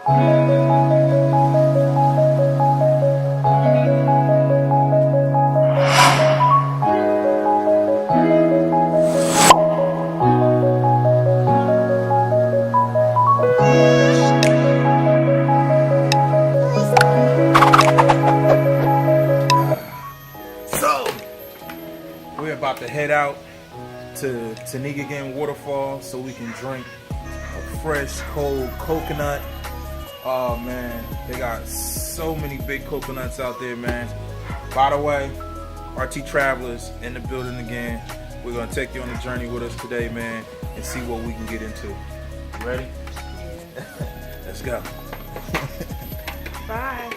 We're about to head out to Tegenungan Waterfall so we can drink a fresh, cold coconut. Oh man, they got so many big coconuts out there, man. By the way, RT Travelers in the building again. We're gonna take you on a journey with us today, man, and see what we can get into. You ready? Let's go. Bye.